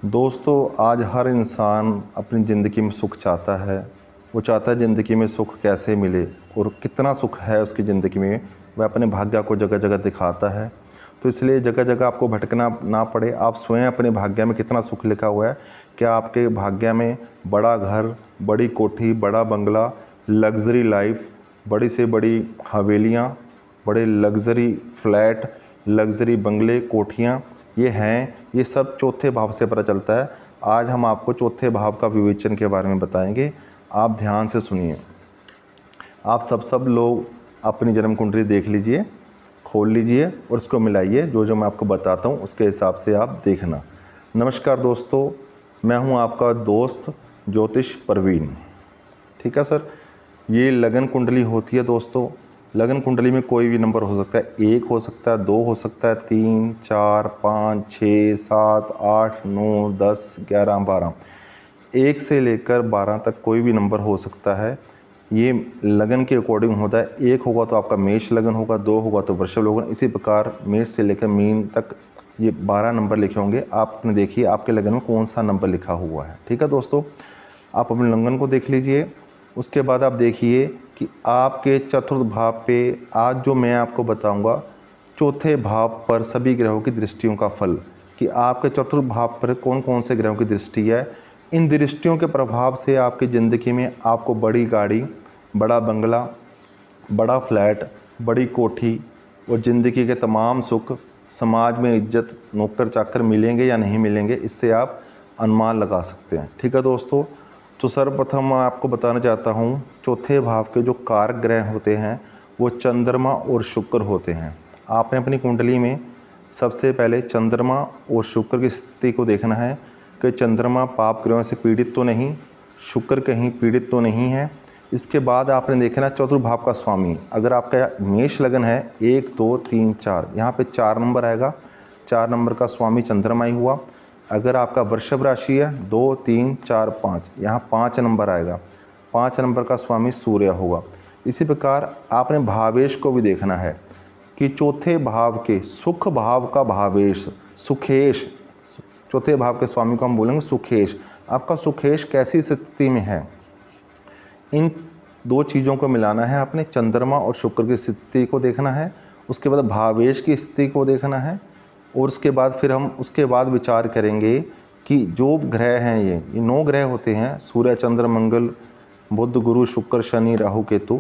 दोस्तों, आज हर इंसान अपनी ज़िंदगी में सुख चाहता है। वो चाहता है ज़िंदगी में सुख कैसे मिले और कितना सुख है उसकी ज़िंदगी में, वह अपने भाग्य को जगह जगह दिखाता है। तो इसलिए जगह जगह आपको भटकना ना पड़े। आप स्वयं अपने भाग्य में कितना सुख लिखा हुआ है, क्या आपके भाग्य में बड़ा घर, बड़ी कोठी, बड़ा बंगला, लग्ज़री लाइफ, बड़ी से बड़ी हवेलियाँ, बड़े लग्ज़री फ्लैट, लग्ज़री बंगले, कोठियाँ ये हैं। ये सब चौथे भाव से पता चलता है। आज हम आपको चौथे भाव का विवेचन के बारे में बताएंगे। आप ध्यान से सुनिए। आप सब लोग अपनी जन्म कुंडली देख लीजिए, खोल लीजिए और उसको मिलाइए। जो मैं आपको बताता हूँ उसके हिसाब से आप देखना। नमस्कार दोस्तों, मैं हूँ आपका दोस्त ज्योतिष प्रवीण। ठीक है सर। ये लगन कुंडली होती है दोस्तों। लगन कुंडली में कोई भी नंबर हो सकता है, 1 हो सकता है, 2 हो सकता है, 3, 4, 5, 6, 7, 8, 9, 10, 11, 12, 1 से लेकर 12 तक कोई भी नंबर हो सकता है। ये लगन के अकॉर्डिंग होता है। 1 होगा तो आपका मेष लगन होगा, 2 होगा तो वृषभ लगन, इसी प्रकार मेष से लेकर मीन तक ये 12 नंबर लिखे होंगे। आपने देखिए आपके लगन में कौन सा नंबर लिखा हुआ है। ठीक है दोस्तों, आप अपने लगन को देख लीजिए। उसके बाद आप देखिए कि आपके चतुर्थ भाव पे आज जो मैं आपको बताऊंगा, चौथे भाव पर सभी ग्रहों की दृष्टियों का फल, कि आपके चतुर्थ भाव पर कौन कौन से ग्रहों की दृष्टि है। इन दृष्टियों के प्रभाव से आपकी ज़िंदगी में आपको बड़ी गाड़ी, बड़ा बंगला, बड़ा फ्लैट, बड़ी कोठी और ज़िंदगी के तमाम सुख, समाज में इज्जत, नौकर चाकर मिलेंगे या नहीं मिलेंगे, इससे आप अनुमान लगा सकते हैं। ठीक है दोस्तों। तो सर्वप्रथम मैं आपको बताना चाहता हूँ, चौथे भाव के जो कारक ग्रह होते हैं वो चंद्रमा और शुक्र होते हैं। आपने अपनी कुंडली में सबसे पहले चंद्रमा और शुक्र की स्थिति को देखना है कि चंद्रमा पाप ग्रहों से पीड़ित तो नहीं, शुक्र कहीं पीड़ित तो नहीं है। इसके बाद आपने देखना चतुर्थ भाव का स्वामी। अगर आपका मेष लगन है 1, 2, 3, 4, यहाँ पे 4 नंबर आएगा। 4 नंबर का स्वामी चंद्रमा ही हुआ। अगर आपका वृषभ राशि है 2, 3, 4, 5, यहाँ 5 नंबर आएगा। 5 नंबर का स्वामी सूर्य होगा। इसी प्रकार आपने भावेश को भी देखना है कि चौथे भाव के सुख भाव का भावेश सुखेश, चौथे भाव के स्वामी को हम बोलेंगे सुखेश। आपका सुखेश कैसी स्थिति में है, इन 2 चीज़ों को मिलाना है। आपने चंद्रमा और शुक्र की स्थिति को देखना है, उसके बाद भावेश की स्थिति को देखना है और उसके बाद फिर हम उसके बाद विचार करेंगे कि जो ग्रह हैं ये 9 ग्रह होते हैं, सूर्य, चंद्र, मंगल, बुध, गुरु, शुक्र, शनि, राहु, केतु।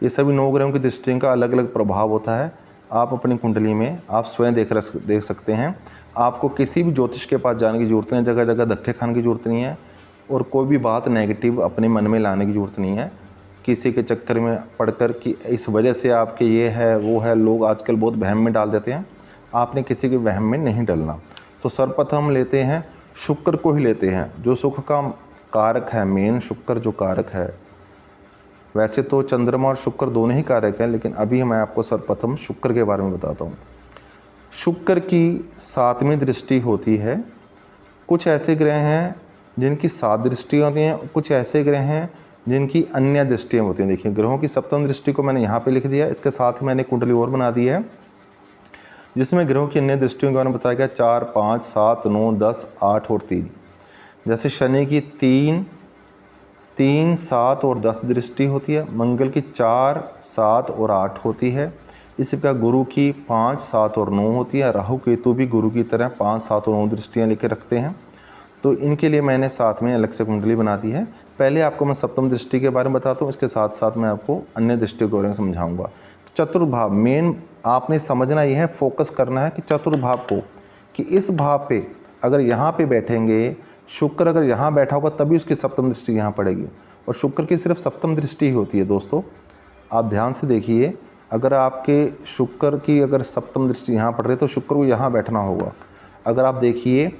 ये सभी 9 ग्रहों की दृष्टि का अलग अलग प्रभाव होता है। आप अपनी कुंडली में आप स्वयं देख सकते हैं। आपको किसी भी ज्योतिष के पास जाने की ज़रूरत नहीं, जगह जगह धक्के खाने की ज़रूरत नहीं है और कोई भी बात नेगेटिव अपने मन में लाने की ज़रूरत नहीं है किसी के चक्कर में पड़कर कि इस वजह से आपके ये है वो है। लोग आजकल बहुत वहम में डाल देते हैं। आपने किसी के वहम में नहीं डलना। तो सर्वप्रथम हम लेते हैं शुक्र को ही लेते हैं, जो सुख का कारक है। मेन शुक्र जो कारक है, वैसे तो चंद्रमा और शुक्र दोनों ही कारक हैं, लेकिन अभी मैं आपको सर्वप्रथम शुक्र के बारे में बताता हूँ। शुक्र की 7वीं दृष्टि होती है। कुछ ऐसे ग्रह हैं जिनकी 7 दृष्टियाँ होती हैं, कुछ ऐसे ग्रह हैं जिनकी अन्य दृष्टियाँ होती हैं। देखिए, ग्रहों की 7वीं दृष्टि को मैंने यहाँ पे लिख दिया, इसके साथ ही मैंने कुंडली और बना दी है जिसमें ग्रहों की अन्य दृष्टियों के बारे में बताया गया। 4, 5, 7, 9, 10, 8 और 3। जैसे शनि की 3, 7 और 10 दृष्टि होती है। मंगल की 4, 7 और 8 होती है। इसी प्रकार गुरु की 5, 7 और 9 होती है। राहु केतु भी गुरु की तरह 5, 7 और 9 दृष्टियाँ लेकर रखते हैं। तो इनके लिए मैंने साथ में अलग से कुंडली बना दी है। पहले आपको मैं 7वीं दृष्टि के बारे में बताता हूँ, इसके साथ साथ मैं आपको अन्य दृष्टि के बारे में समझाऊंगा। चतुर्थ भाव मेन आपने समझना यह है, फोकस करना है कि चतुर्थ भाव को, कि इस भाव पे अगर यहाँ पे बैठेंगे, शुक्र अगर यहाँ बैठा होगा तभी उसकी 7वीं दृष्टि यहाँ पड़ेगी। और शुक्र की सिर्फ 7वीं दृष्टि ही होती है दोस्तों। आप ध्यान से देखिए, अगर आपके शुक्र की अगर 7वीं दृष्टि यहाँ पड़ रही है तो शुक्र को यहाँ बैठना होगा। अगर आप देखिए,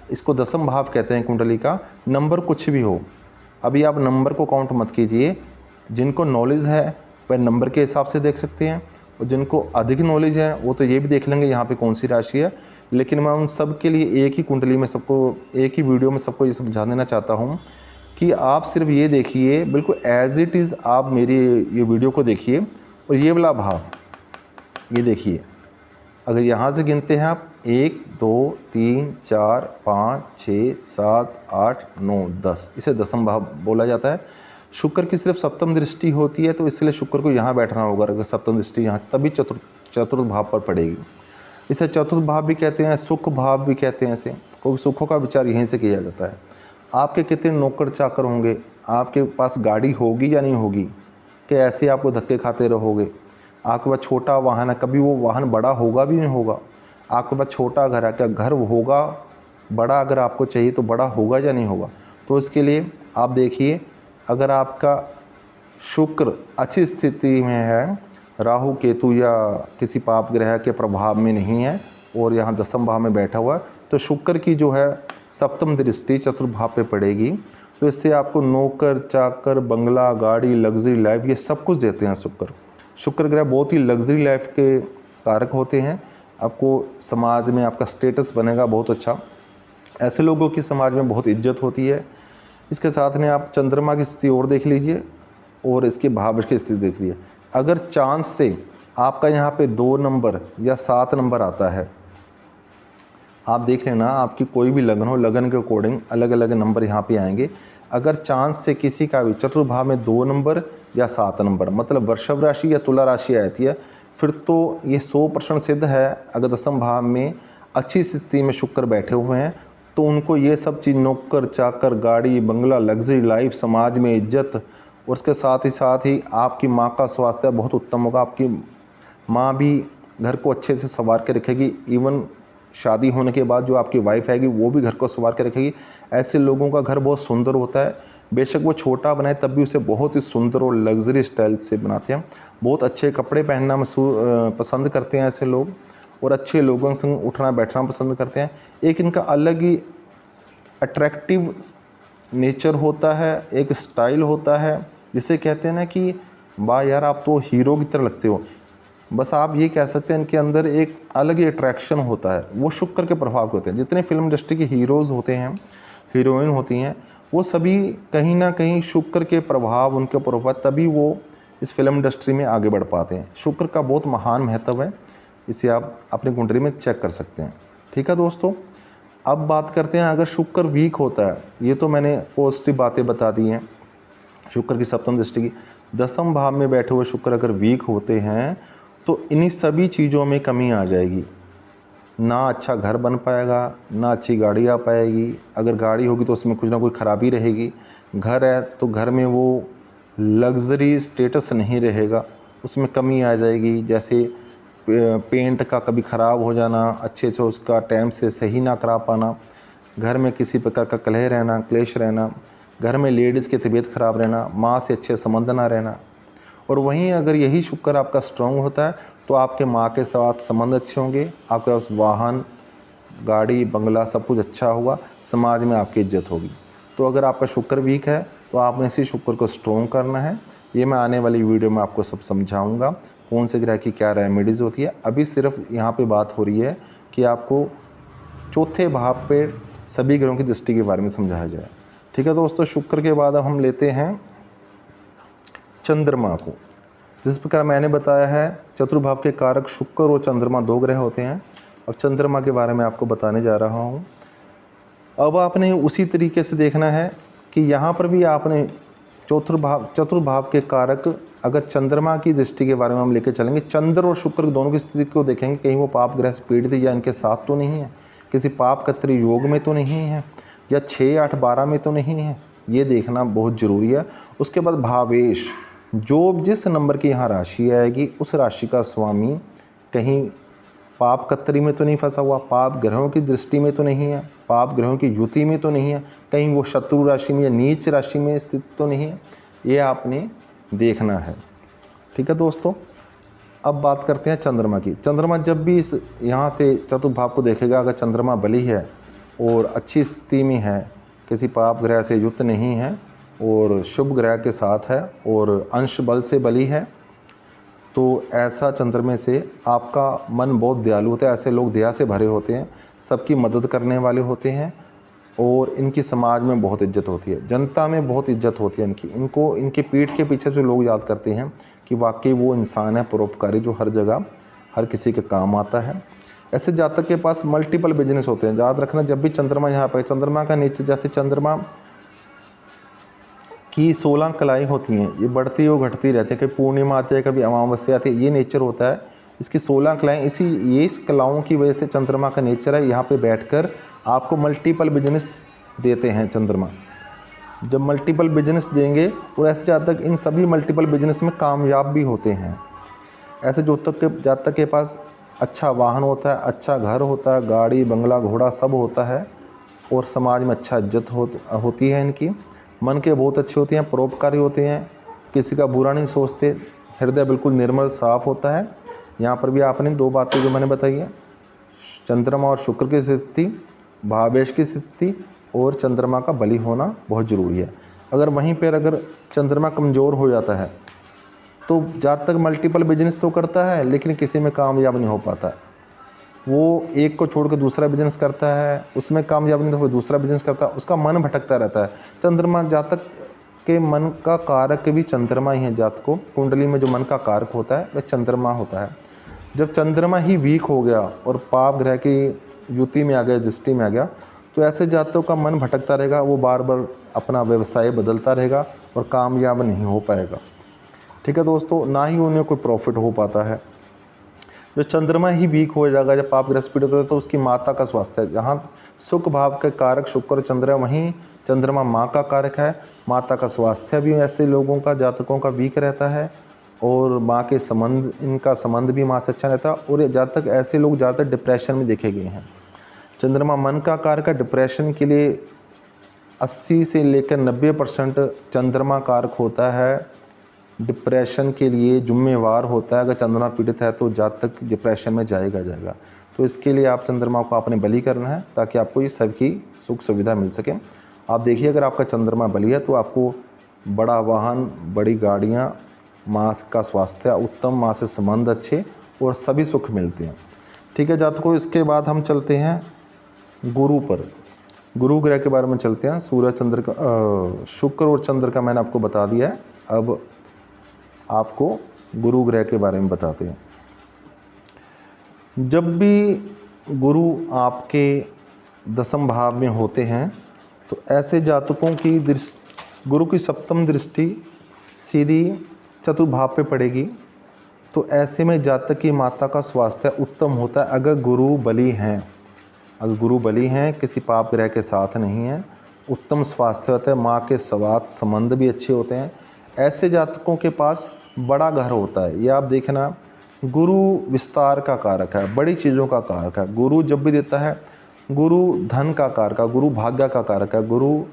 इसको 10म भाव कहते हैं कुंडली का। नंबर कुछ भी हो, अभी आप नंबर को काउंट मत कीजिए। जिनको नॉलेज है वह नंबर के हिसाब से देख सकते हैं और जिनको अधिक नॉलेज है वो तो ये भी देख लेंगे यहाँ पे कौन सी राशि है। लेकिन मैं उन सब के लिए एक ही कुंडली में सबको, एक ही वीडियो में सबको ये समझा देना चाहता हूँ कि आप सिर्फ ये देखिए, बिल्कुल एज इट इज़ आप मेरी ये वीडियो को देखिए। और ये वाला भाव ये देखिए, अगर यहाँ से गिनते हैं आप 1 2 3 4 5 6 7 8 9 10, इसे दसम भाव बोला जाता है। शुक्र की सिर्फ सप्तम दृष्टि होती है, तो इसलिए शुक्र को यहाँ बैठना होगा। अगर सप्तम दृष्टि यहाँ, तभी चतुर्थ भाव पर पड़ेगी। इसे चतुर्थ भाव भी कहते हैं, सुख भाव भी कहते हैं इसे, क्योंकि सुखों का विचार यहीं से किया जाता है। आपके कितने नौकर चाकर होंगे, आपके पास गाड़ी होगी या नहीं होगी, कि ऐसे आपको धक्के खाते रहोगे। आपके पास छोटा वाहन है, कभी वो वाहन बड़ा होगा भी नहीं होगा। आपके पास छोटा घर है, क्या घर होगा बड़ा, अगर आपको चाहिए तो बड़ा होगा या नहीं होगा। तो इसके लिए आप देखिए, अगर आपका शुक्र अच्छी स्थिति में है, राहु केतु या किसी पाप ग्रह के प्रभाव में नहीं है और यहाँ दसम भाव में बैठा हुआ है, तो शुक्र की जो है सप्तम दृष्टि चतुर्थ भाव पे पड़ेगी। तो इससे आपको नौकर चाकर, बंगला, गाड़ी, लग्जरी लाइफ, ये सब कुछ देते हैं शुक्र। शुक्र ग्रह बहुत ही लग्जरी लाइफ के कारक होते हैं। आपको समाज में आपका स्टेटस बनेगा बहुत अच्छा, ऐसे लोगों की समाज में बहुत इज्जत होती है। इसके साथ में आप चंद्रमा की स्थिति और देख लीजिए और इसके भाव की स्थिति देख लीजिए। अगर चांस से आपका यहाँ पे 2 नंबर या 7 नंबर आता है, आप देख लेना, आपकी कोई भी लगन हो, लगन के अकॉर्डिंग अलग अलग नंबर यहाँ पे आएंगे। अगर चांस से किसी का भी चतुर्थ भाव में 2 नंबर या 7 नंबर, मतलब वृषभ राशि या तुला राशि आती है, फिर तो ये 100% सिद्ध है। अगर दसम भाव में अच्छी स्थिति में शुक्र बैठे हुए हैं, तो उनको ये सब चीज़, नौकर चाकर, गाड़ी, बंगला, लग्जरी लाइफ, समाज में इज्जत, और उसके साथ ही आपकी माँ का स्वास्थ्य बहुत उत्तम होगा। आपकी माँ भी घर को अच्छे से संवार के रखेगी। इवन शादी होने के बाद जो आपकी वाइफ आएगी वो भी घर को संवार के रखेगी। ऐसे लोगों का घर बहुत सुंदर होता है। बेशक वो छोटा बनाए तब भी उसे बहुत ही सुंदर और लग्जरी स्टाइल से बनाते हैं। बहुत अच्छे कपड़े पहनना पसंद करते हैं ऐसे लोग, और अच्छे लोगों से उठना बैठना पसंद करते हैं। एक इनका अलग ही अट्रैक्टिव नेचर होता है, एक स्टाइल होता है, जिसे कहते हैं ना कि वाह यार आप तो हीरो की तरह लगते हो। बस आप ये कह सकते हैं इनके अंदर एक अलग ही अट्रैक्शन होता है। वो शुक्र के प्रभाव के होते हैं। जितने फिल्म इंडस्ट्री के हीरोज़ होते हैं, हीरोइन होती हैं, वो सभी कहीं ना कहीं शुक्र के प्रभाव उनके ऊपर होता है, तभी वो इस फिल्म इंडस्ट्री में आगे बढ़ पाते हैं। शुक्र का बहुत महान महत्व है, इसे आप अपनी कुंडली में चेक कर सकते हैं। ठीक है दोस्तों, अब बात करते हैं अगर शुक्र वीक होता है। ये तो मैंने पॉजिटिव बातें बता दी हैं शुक्र की सप्तम दृष्टि की। दसम भाव में बैठे हुए शुक्र अगर वीक होते हैं तो इन्हीं सभी चीज़ों में कमी आ जाएगी। ना अच्छा घर बन पाएगा, ना अच्छी गाड़ी आ पाएगी। अगर गाड़ी होगी तो उसमें कुछ ना कुछ खराबी रहेगी। घर है तो घर में वो लग्जरी स्टेटस नहीं रहेगा, उसमें कमी आ जाएगी। जैसे पेंट का कभी ख़राब हो जाना, अच्छे से उसका टाइम से सही ना करा पाना, घर में किसी प्रकार का कलह रहना, क्लेश रहना, घर में लेडीज़ की तबीयत ख़राब रहना, माँ से अच्छे संबंध ना रहना। और वहीं अगर यही शुक्र आपका स्ट्रॉन्ग होता है तो आपके माँ के साथ संबंध अच्छे होंगे, आपके पास वाहन, गाड़ी, बंगला सब कुछ अच्छा होगा, समाज में आपकी इज्जत होगी। तो अगर आपका शुक्र वीक है तो आपने इसी शुक्र को स्ट्रॉन्ग करना है। ये मैं आने वाली वीडियो में आपको सब समझाऊंगा, कौन से ग्रह की क्या रेमेडीज़ होती है। अभी सिर्फ यहाँ पे बात हो रही है कि आपको चौथे भाव पे सभी ग्रहों की दृष्टि के बारे में समझाया जाए। ठीक है दोस्तों, शुक्र के बाद अब हम लेते हैं चंद्रमा को। जिस प्रकार मैंने बताया है चतुर्भाव के कारक शुक्र और चंद्रमा 2 ग्रह होते हैं। अब चंद्रमा के बारे में आपको बताने जा रहा हूँ। अब आपने उसी तरीके से देखना है कि यहाँ पर भी आपने चतुर्भाव के कारक अगर चंद्रमा की दृष्टि के बारे में हम लेकर चलेंगे, चंद्र और शुक्र दोनों की स्थिति को देखेंगे, कहीं वो पाप ग्रह से पीड़ित या इनके साथ तो नहीं है, किसी पाप कत्री योग में तो नहीं है, या 6, 8, 12 में तो नहीं है। ये देखना बहुत ज़रूरी है। उसके बाद भावेश, जो जिस नंबर की यहाँ राशि आएगी उस राशि का स्वामी कहीं पाप कत्री में तो नहीं फंसा हुआ, पाप ग्रहों की दृष्टि में तो नहीं है, पाप ग्रहों की युति में तो नहीं है, कहीं वो शत्रु राशि में या नीच राशि में स्थित तो नहीं है। ये आपने देखना है। ठीक है दोस्तों, अब बात करते हैं चंद्रमा की। चंद्रमा जब भी इस यहाँ से चतुर्भाव को देखेगा, अगर चंद्रमा बली है और अच्छी स्थिति में है, किसी पाप ग्रह से युक्त नहीं है और शुभ ग्रह के साथ है और अंश बल से बली है, तो ऐसा चंद्रमा से आपका मन बहुत दयालु होता है। ऐसे लोग दया से भरे होते हैं, सबकी मदद करने वाले होते हैं और इनकी समाज में बहुत इज्जत होती है, जनता में बहुत इज्जत होती है इनको इनके पीठ के पीछे से लोग याद करते हैं कि वाकई वो इंसान है परोपकारी, जो हर जगह हर किसी के काम आता है। ऐसे जातक के पास मल्टीपल बिजनेस होते हैं। याद रखना, जब भी चंद्रमा यहाँ पर, चंद्रमा का नेचर जैसे चंद्रमा की 16 कलाएँ होती हैं, ये बढ़ती और घटती रहती है, कभी पूर्णिमा आती है, कभी अमावस्या आती है, ये नेचर होता है इसकी 16 कलाएँ। ये इस कलाओं की वजह से चंद्रमा का नेचर है, यहाँ पे बैठकर आपको मल्टीपल बिजनेस देते हैं चंद्रमा। जब मल्टीपल बिजनेस देंगे और ऐसे जातक इन सभी मल्टीपल बिजनेस में कामयाब भी होते हैं। ऐसे जातक के पास अच्छा वाहन होता है, अच्छा घर होता है, गाड़ी बंगला घोड़ा सब होता है, और समाज में अच्छा इज्जत होती है इनकी। मन के बहुत अच्छे होते हैं, परोपकारी होते हैं, किसी का बुरा नहीं सोचते, हृदय बिल्कुल निर्मल साफ होता है। यहाँ पर भी आपने 2 बातें जो मैंने बताई है, चंद्रमा और शुक्र की स्थिति, भावेश की स्थिति और चंद्रमा का बली होना बहुत ज़रूरी है। अगर वहीं पर अगर चंद्रमा कमज़ोर हो जाता है तो जातक मल्टीपल बिजनेस तो करता है लेकिन किसी में कामयाब नहीं हो पाता। वो एक को छोड़ कर दूसरा बिजनेस करता है, उसमें कामयाब नहीं तो फिर दूसरा बिजनेस करता है, उसका मन भटकता रहता है। चंद्रमा जातक के मन का कारक भी चंद्रमा ही है। जातक कुंडली में जो मन का कारक होता है वह चंद्रमा होता है। जब चंद्रमा ही वीक हो गया और पाप ग्रह की युति में आ गया, दृष्टि में आ गया, तो ऐसे जातकों का मन भटकता रहेगा, वो बार बार अपना व्यवसाय बदलता रहेगा और कामयाब नहीं हो पाएगा। ठीक है दोस्तों, ना ही उन्हें कोई प्रॉफिट हो पाता है। जो चंद्रमा ही वीक हो जाएगा, जब पाप ग्रस्त पीड़ित होता है, तो उसकी माता का स्वास्थ्य है। जहाँ सुख भाव के कारक शुक्र और चंद्र है, वहीं चंद्रमा माँ का कारक है। माता का स्वास्थ्य भी ऐसे लोगों का, जातकों का वीक रहता है, और माँ के संबंध, इनका संबंध भी माँ से अच्छा रहता है। और ये जातक, ऐसे लोग ज़्यादातर डिप्रेशन में देखे गए हैं। चंद्रमा मन का कारक है। डिप्रेशन के लिए 80 से लेकर 90% चंद्रमा कारक होता है। डिप्रेशन के लिए जिम्मेवार होता है। अगर चंद्रमा पीड़ित है तो जातक डिप्रेशन में जाएगा। तो इसके लिए आप चंद्रमा को आपने बलि करना है ताकि आपको ये सबकी सुख सुविधा मिल सके। आप देखिए, अगर आपका चंद्रमा बलि है तो आपको बड़ा वाहन, बड़ी गाड़ियाँ, माँ का स्वास्थ्य उत्तम, माँ से संबंध अच्छे और सभी सुख मिलते हैं। ठीक है जातकों, इसके बाद हम चलते हैं गुरु पर। गुरु ग्रह के बारे में चलते हैं। सूर्य चंद्र का, शुक्र और चंद्र का मैंने आपको बता दिया है। अब आपको गुरु ग्रह के बारे में बताते हैं। जब भी गुरु आपके 10वें भाव में होते हैं तो ऐसे जातकों की गुरु की 7वीं दृष्टि सीधी चतुर्थ भाव पे पड़ेगी। तो ऐसे में जातक की माता का स्वास्थ्य उत्तम होता है अगर गुरु बली हैं। अगर गुरु बली हैं, किसी पाप ग्रह के साथ नहीं है, उत्तम स्वास्थ्य होता है। माँ के स्वास्थ्य संबंध भी अच्छे होते हैं। ऐसे जातकों के पास बड़ा घर होता है। ये आप देखना, गुरु विस्तार का कारक है, बड़ी चीज़ों का कारक है। गुरु जब भी देता है, गुरु धन का कारक है, गुरु भाग्य का कारक है, गुरु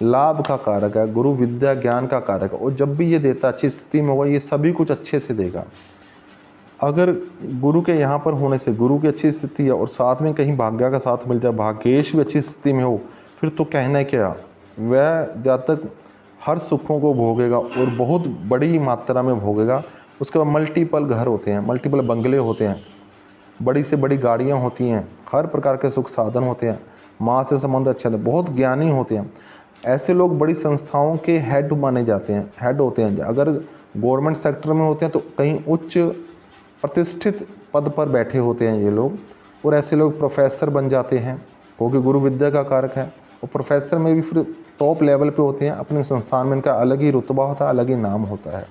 लाभ का कारक है, गुरु विद्या ज्ञान का कारक है। और जब भी ये देता अच्छी स्थिति में होगा, ये सभी कुछ अच्छे से देगा। अगर गुरु के यहाँ पर होने से, गुरु की अच्छी स्थिति है और साथ में कहीं भाग्य का साथ मिल जाए, भाग्येश भी अच्छी स्थिति में हो, फिर तो कहना क्या, वह जातक हर सुखों को भोगेगा और बहुत बड़ी मात्रा में भोगेगा। उसके बाद मल्टीपल घर होते हैं, मल्टीपल बंगले होते हैं, बड़ी से बड़ी गाड़ियाँ होती हैं, हर प्रकार के सुख साधन होते हैं, माँ से संबंध अच्छे होते हैं, बहुत ज्ञानी होते हैं। ऐसे लोग बड़ी संस्थाओं के हेड माने जाते हैं, हेड होते हैं। अगर गवर्नमेंट सेक्टर में होते हैं तो कहीं उच्च प्रतिष्ठित पद पर बैठे होते हैं ये लोग। और ऐसे लोग प्रोफेसर बन जाते हैं क्योंकि गुरु विद्या का कारक है। और प्रोफेसर में भी फिर टॉप लेवल पे होते हैं। अपने संस्थान में इनका अलग ही रुतबा होता है, अलग ही नाम होता है।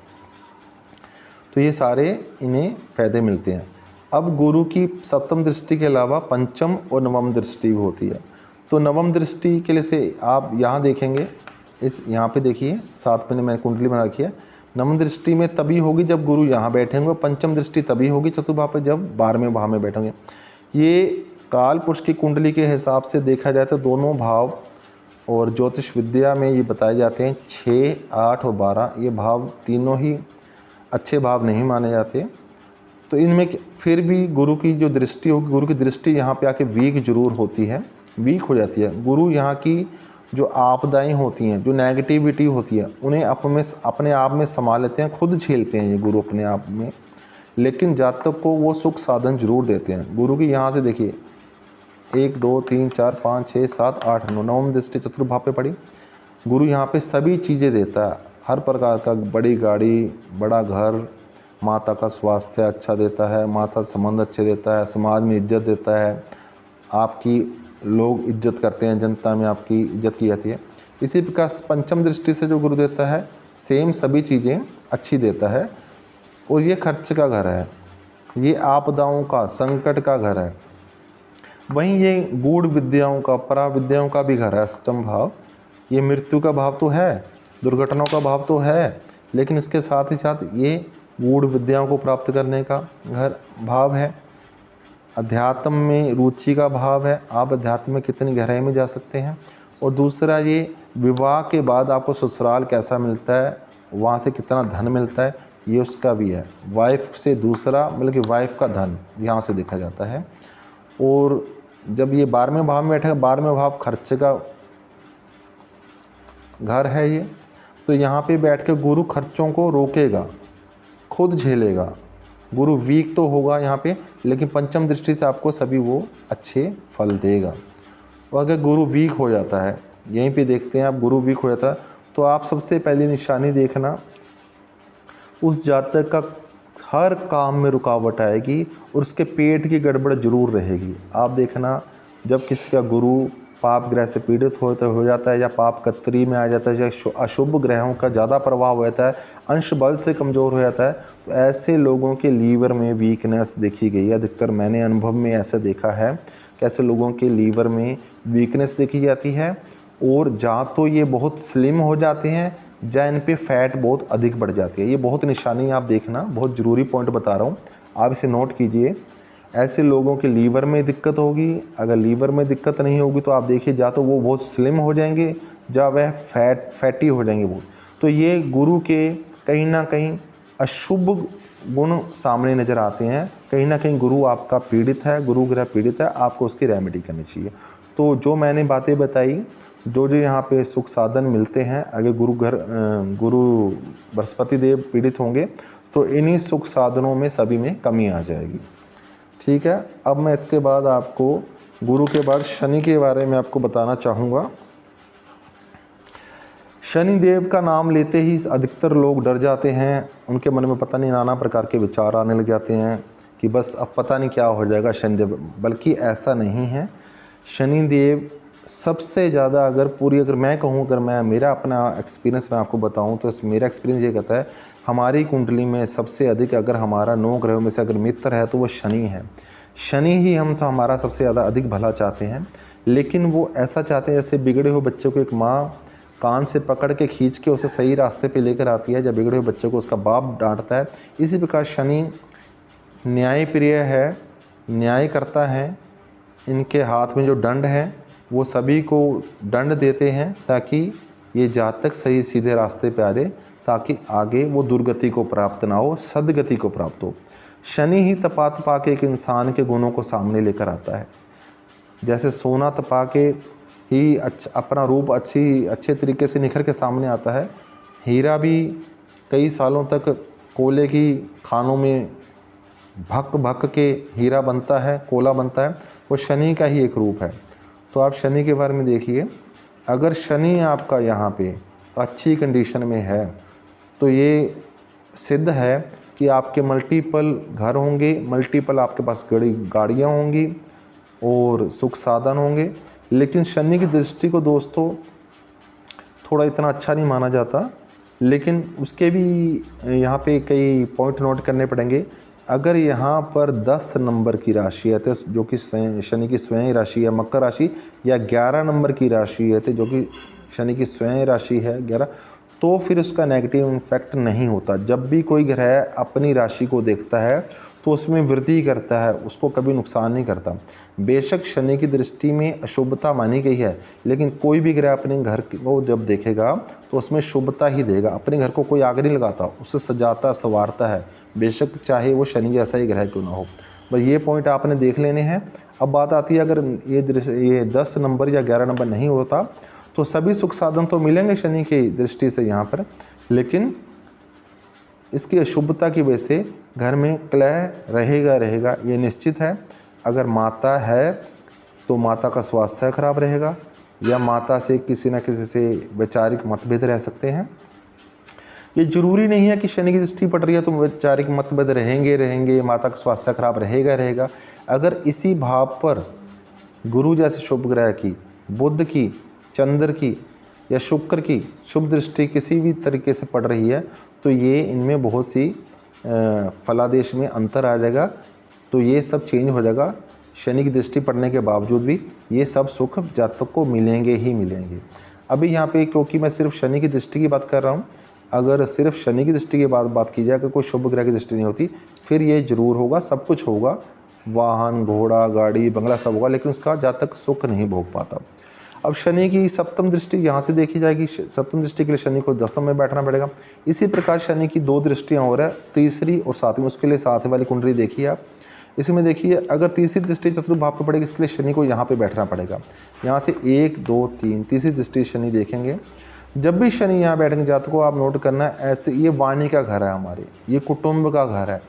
तो ये सारे इन्हें फ़ायदे मिलते हैं। अब गुरु की 7वीं दृष्टि के अलावा 5वीं और 9वीं दृष्टि भी होती है। तो 9वीं दृष्टि के लिए से आप यहाँ देखेंगे, इस यहाँ पे देखिए, साथ में मैंने कुंडली बना रखी है। 9वीं दृष्टि में तभी होगी जब गुरु यहाँ बैठेंगे। 5वीं दृष्टि तभी होगी चतुर्थ भाव पे जब 12वें भाव में बैठेंगे। ये काल पुरुष की कुंडली के हिसाब से देखा जाए तो दोनों भाव और ज्योतिष विद्या में ये बताए जाते हैं 6, 8 और 12, ये भाव तीनों ही अच्छे भाव नहीं माने जाते। तो इनमें फिर भी गुरु की जो दृष्टि होगी, गुरु की दृष्टि यहाँ पे आके वीक जरूर होती है, वीक हो जाती है। गुरु यहाँ की जो आपदाएं होती हैं, जो नेगेटिविटी होती है, उन्हें अपने आप में संभाल लेते हैं, खुद झेलते हैं ये गुरु अपने आप में। लेकिन जातक को वो सुख साधन जरूर देते हैं। गुरु की यहाँ से देखिए 1, 2, 3, 4, 5, 6, 7, 8, 9, 9वीं दृष्टि चतुर्थ भाव पे पड़ी। गुरु यहाँ पे सभी चीज़ें देता है, हर प्रकार का, बड़ी गाड़ी, बड़ा घर, माता का स्वास्थ्य अच्छा देता है, माता संबंध अच्छे देता है, समाज में इज्जत देता है, आपकी लोग इज्जत करते हैं, जनता में आपकी इज्जत की जाती है। इसी प्रकार पंचम दृष्टि से जो गुरु देता है सेम सभी चीज़ें अच्छी देता है। और ये खर्च का घर है, ये आपदाओं का, संकट का घर है। वहीं ये गूढ़ विद्याओं का, पराविद्याओं का भी घर है। अष्टम भाव ये मृत्यु का भाव तो है, दुर्घटनाओं का भाव तो है, लेकिन इसके साथ ही साथ ये गूढ़ विद्याओं को प्राप्त करने का घर भाव है। अध्यात्म में रुचि का भाव है, आप अध्यात्म में कितनी गहराई में जा सकते हैं। और दूसरा ये विवाह के बाद आपको ससुराल कैसा मिलता है, वहाँ से कितना धन मिलता है, ये उसका भी है। वाइफ से दूसरा मतलब कि वाइफ का धन यहाँ से देखा जाता है। और जब ये 12वें भाव में बैठेगा, 12वें भाव खर्चे का घर है ये, तो यहाँ पे बैठ के गुरु खर्चों को रोकेगा, खुद झेलेगा। गुरु वीक तो होगा यहाँ पे, लेकिन पंचम दृष्टि से आपको सभी वो अच्छे फल देगा। और अगर गुरु वीक हो जाता है, यहीं पे देखते हैं आप, गुरु वीक हो जाता है तो आप सबसे पहली निशानी देखना, उस जातक का हर काम में रुकावट आएगी और उसके पेट की गड़बड़ जरूर रहेगी। आप देखना जब किसी का गुरु पाप ग्रह से पीड़ित हो जाता है, या पाप कत्री में आ जाता है, या अशुभ ग्रहों का ज़्यादा प्रभाव हो जाता है, अंश बल से कमज़ोर हो जाता है, तो ऐसे लोगों के लीवर में वीकनेस देखी गई है। अधिकतर मैंने अनुभव में ऐसा देखा है कि ऐसे लोगों के लीवर में वीकनेस देखी जाती है। और जा तो ये बहुत स्लिम हो जाते हैं, या इन पे फैट बहुत अधिक बढ़ जाती है। ये बहुत निशानी आप देखना, बहुत ज़रूरी पॉइंट बता रहा हूँ, आप इसे नोट कीजिए। ऐसे लोगों के लीवर में दिक्कत होगी। अगर लीवर में दिक्कत नहीं होगी तो आप देखिए, जा तो वो बहुत स्लिम हो जाएंगे, या वह फैटी हो जाएंगे बहुत। तो ये गुरु के कहीं ना कहीं अशुभ गुण सामने नज़र आते हैं। कहीं ना कहीं गुरु आपका पीड़ित है, गुरु ग्रह पीड़ित है, आपको उसकी रेमेडी करनी चाहिए। तो जो मैंने बातें बताई, जो यहाँ पे सुख साधन मिलते हैं, अगर गुरु बृहस्पति देव पीड़ित होंगे तो इन्हीं सुख साधनों में सभी में कमी आ जाएगी। ठीक है, अब मैं इसके बाद आपको गुरु के बाद शनि के बारे में आपको बताना चाहूँगा। शनि देव का नाम लेते ही अधिकतर लोग डर जाते हैं, उनके मन में पता नहीं नाना प्रकार के विचार आने लग जाते हैं कि बस अब पता नहीं क्या हो जाएगा शनिदेव। बल्कि ऐसा नहीं है। शनिदेव सबसे ज़्यादा, अगर मैं कहूँ, अगर मैं मेरा अपना एक्सपीरियंस मैं आपको बताऊँ तो मेरा एक्सपीरियंस ये कहता है, हमारी कुंडली में सबसे अधिक अगर हमारा 9 ग्रहों में से अगर मित्र है तो वो शनि है। शनि ही हमारा सबसे ज़्यादा अधिक भला चाहते हैं, लेकिन वो ऐसा चाहते हैं जैसे बिगड़े हुए बच्चे को एक माँ कान से पकड़ के खींच के उसे सही रास्ते पे लेकर आती है, जब बिगड़े हुए बच्चे को उसका बाप डांटता है। इसी प्रकार शनि न्याय प्रिय है, न्याय करता है। इनके हाथ में जो दंड है वो सभी को दंड देते हैं ताकि ये जातक सही सीधे रास्ते पे आ जाए, ताकि आगे वो दुर्गति को प्राप्त ना हो, सदगति को प्राप्त हो। शनि ही तपा तपा के एक इंसान के गुणों को सामने लेकर आता है। जैसे सोना तपा के ही अपना रूप अच्छे तरीके से निखर के सामने आता है, हीरा भी कई सालों तक कोयले की खानों में भक भक के हीरा बनता है, कोला बनता है, वो शनि का ही एक रूप है। तो आप शनि के बारे में देखिए, अगर शनि आपका यहाँ पे अच्छी कंडीशन में है तो ये सिद्ध है कि आपके मल्टीपल घर होंगे, मल्टीपल आपके पास गाड़ियाँ होंगी और सुख साधन होंगे। लेकिन शनि की दृष्टि को दोस्तों थोड़ा इतना अच्छा नहीं माना जाता, लेकिन उसके भी यहाँ पे कई पॉइंट नोट करने पड़ेंगे। अगर यहाँ पर 10 नंबर की राशि है तो जो कि शनि की स्वयं राशि है मकर राशि, या 11 नंबर की राशि है तो जो कि शनि की स्वयं राशि है 11, तो फिर उसका नेगेटिव इम्फेक्ट नहीं होता। जब भी कोई ग्रह अपनी राशि को देखता है तो उसमें वृद्धि करता है, उसको कभी नुकसान नहीं करता। बेशक शनि की दृष्टि में अशुभता मानी गई है, लेकिन कोई भी ग्रह अपने घर को जब देखेगा तो उसमें शुभता ही देगा। अपने घर को कोई आग नहीं लगाता, उसे सजाता संवारता है, बेशक चाहे वो शनि जैसा ही ग्रह क्यों ना हो। बस ये पॉइंट आपने देख लेने हैं। अब बात आती है, अगर ये 10 नंबर या 11 नंबर नहीं होता तो सभी सुख साधन तो मिलेंगे शनि की दृष्टि से यहाँ पर, लेकिन इसकी अशुभता की वजह से घर में कलह रहेगा ये निश्चित है। अगर माता है तो माता का स्वास्थ्य खराब रहेगा, या माता से किसी न किसी से वैचारिक मतभेद रह सकते हैं। ये जरूरी नहीं है कि शनि की दृष्टि पड़ रही है तो वैचारिक मतभेद रहेंगे, माता का स्वास्थ्य खराब रहेगा। अगर इसी भाव पर गुरु जैसे शुभ ग्रह की, बुध की, चंद्र की या शुक्र की शुभ दृष्टि किसी भी तरीके से पड़ रही है तो ये इनमें बहुत सी फलादेश में अंतर आ जाएगा, तो ये सब चेंज हो जाएगा। शनि की दृष्टि पड़ने के बावजूद भी ये सब सुख जातक को मिलेंगे ही मिलेंगे। अभी यहाँ पे क्योंकि मैं सिर्फ शनि की दृष्टि की बात कर रहा हूँ, अगर सिर्फ शनि की दृष्टि की बात की जाए, अगर कोई शुभ ग्रह की दृष्टि नहीं होती फिर ये जरूर होगा, सब कुछ होगा, वाहन, घोड़ा, गाड़ी, बंगला सब होगा, लेकिन उसका जातक सुख नहीं भोग पाता। अब शनि की सप्तम दृष्टि यहाँ से देखी जाएगी, सप्तम दृष्टि के लिए शनि को दसम में बैठना पड़ेगा। इसी प्रकार शनि की 2 दृष्टियाँ और है, तीसरी और सातवीं, उसके लिए सातवीं वाली कुंडली देखिए आप। इसमें देखिए अगर तीसरी दृष्टि चतुर्थ भाव पे पड़ेगी, इसके लिए शनि को यहाँ पे बैठना पड़ेगा। यहाँ से 1, 2, 3 तीसरी दृष्टि शनि देखेंगे। जब भी शनि यहाँ बैठेंगे जातक को आप नोट करना है, ऐसे ये वाणी का घर है हमारे, ये कुटुंब का घर है।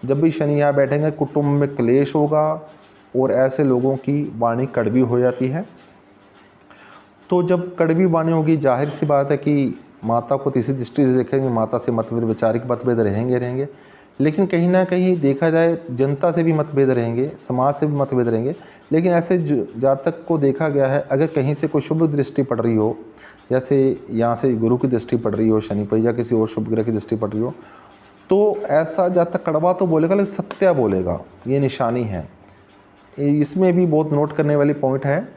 जब भी शनि यहाँ बैठेंगे कुटुंब में क्लेश होगा और ऐसे लोगों की वाणी कड़वी हो जाती है। तो जब कड़वी वाणी होगी, जाहिर सी बात है कि माता को तीसरी दृष्टि से देखेंगे, माता से मतभेद, वैचारिक मतभेद रहेंगे। लेकिन कहीं ना कहीं देखा जाए जनता से भी मतभेद रहेंगे, समाज से भी मतभेद रहेंगे। लेकिन ऐसे जातक को देखा गया है अगर कहीं से कोई शुभ दृष्टि पड़ रही हो, जैसे यहाँ से गुरु की दृष्टि पड़ रही हो शनि पर, या किसी और शुभ ग्रह की दृष्टि पड़ रही हो, तो ऐसा जातक कड़वा तो बोलेगा लेकिन सत्य बोलेगा, ये निशानी है। इसमें भी बहुत नोट करने वाली पॉइंट है।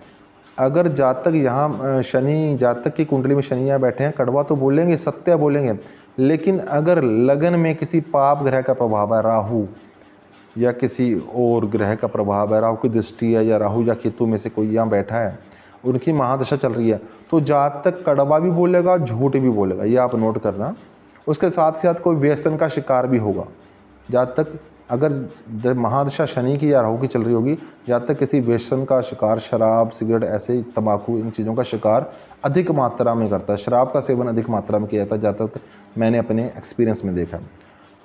अगर जातक यहाँ शनि, जातक की कुंडली में शनि यहाँ बैठे हैं, कड़वा तो बोलेंगे, सत्य बोलेंगे, लेकिन अगर लगन में किसी पाप ग्रह का प्रभाव है, राहु या किसी और ग्रह का प्रभाव है, राहु की दृष्टि है या राहु या केतु में से कोई यहाँ बैठा है, उनकी महादशा चल रही है, तो जातक कड़वा भी बोलेगा, झूठ भी बोलेगा, ये आप नोट करना। उसके साथ साथ कोई व्यसन का शिकार भी होगा जातक, अगर महादशा शनि की या राहु की चल रही होगी, जातक किसी व्यसन का शिकार, शराब, सिगरेट, ऐसे तंबाकू, इन चीज़ों का शिकार अधिक मात्रा में करता है। शराब का सेवन अधिक मात्रा में किया जाता है जातक, मैंने अपने एक्सपीरियंस में देखा।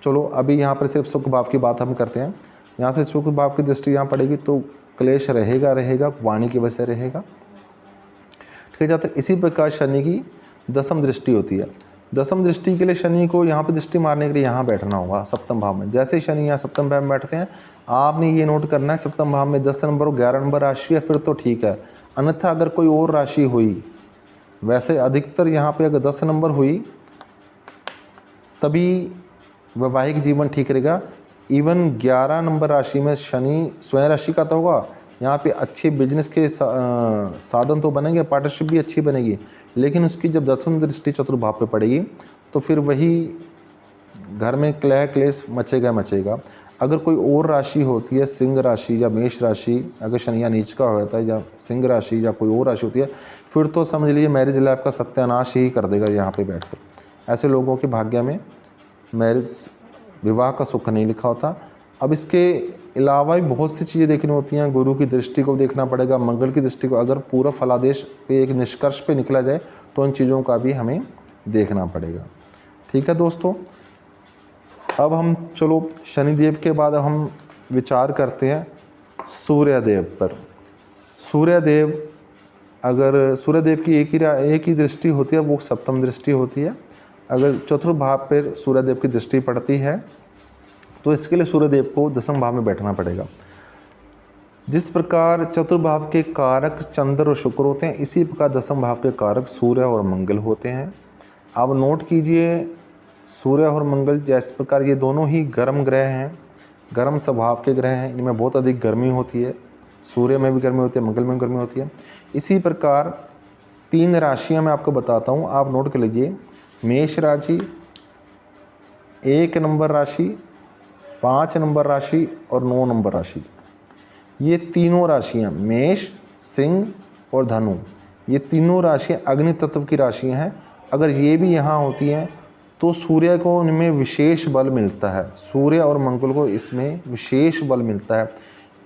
चलो अभी यहाँ पर सिर्फ सुख भाव की बात हम करते हैं। यहाँ से सुख भाव की दृष्टि यहाँ पड़ेगी तो क्लेश रहेगा, वाणी की वजह से रहेगा, ठीक है जातक। इसी प्रकार शनि की दसम दृष्टि होती है। दसम दृष्टि के लिए शनि को यहाँ पे दृष्टि मारने के लिए यहाँ बैठना होगा सप्तम भाव में। जैसे ही शनि यहाँ सप्तम भाव में बैठते हैं, आपने ये नोट करना है सप्तम भाव में 10 नंबर और 11 नंबर राशि है फिर तो ठीक है, अन्यथा अगर कोई और राशि हुई, वैसे अधिकतर यहाँ पे अगर 10 नंबर हुई तभी वैवाहिक जीवन ठीक रहेगा। इवन 11 नंबर राशि में शनि स्वयं राशि का तो होगा, यहाँ पे अच्छे बिजनेस के साधन तो बनेंगे, पार्टनरशिप भी अच्छी बनेगी, लेकिन उसकी जब दसम दृष्टि चतुर्थ भाव पे पड़ेगी तो फिर वही घर में क्लेश मचेगा। अगर कोई और राशि होती है, सिंह राशि या मेष राशि, अगर शनि नीच का होता है या सिंह राशि या कोई और राशि होती है, फिर तो समझ लीजिए मैरिज लाइफ का सत्यानाश ही कर देगा यहाँ पे बैठकर। ऐसे लोगों के भाग्य में मैरिज, विवाह का सुख नहीं लिखा होता। अब इसके अलावा भी बहुत सी चीज़ें देखनी होती हैं। गुरु की दृष्टि को देखना पड़ेगा, मंगल की दृष्टि को। अगर पूरा फलादेश पे एक निष्कर्ष पे निकला जाए तो इन चीज़ों का भी हमें देखना पड़ेगा, ठीक है दोस्तों। अब हम चलो शनिदेव के बाद हम विचार करते हैं सूर्यदेव पर। सूर्यदेव, अगर सूर्यदेव की एक ही दृष्टि होती है, वो सप्तम दृष्टि होती है। अगर चतुर्थ भाव पर सूर्यदेव की दृष्टि पड़ती है तो इसके लिए सूर्यदेव को दसम भाव में बैठना पड़ेगा। जिस प्रकार चतुर्थ भाव के कारक चंद्र और शुक्र होते हैं, इसी प्रकार दसम भाव के कारक सूर्य और मंगल होते हैं। अब नोट कीजिए, सूर्य और मंगल जिस प्रकार ये दोनों ही गर्म ग्रह हैं, गर्म स्वभाव के ग्रह हैं, इनमें बहुत अधिक गर्मी होती है। सूर्य में भी गर्मी होती है, मंगल में गर्मी होती है। इसी प्रकार 3 राशियाँ मैं आपको बताता हूँ, आप नोट कर लीजिए। मेष राशि, 1 नंबर राशि, 5 नंबर राशि और 9 नंबर राशि, ये तीनों राशियाँ मेष, सिंह और धनु, ये तीनों राशियाँ अग्नि तत्व की राशियाँ हैं। अगर ये भी यहाँ होती हैं तो सूर्य को इनमें विशेष बल मिलता है, सूर्य और मंगल को इसमें विशेष बल मिलता है।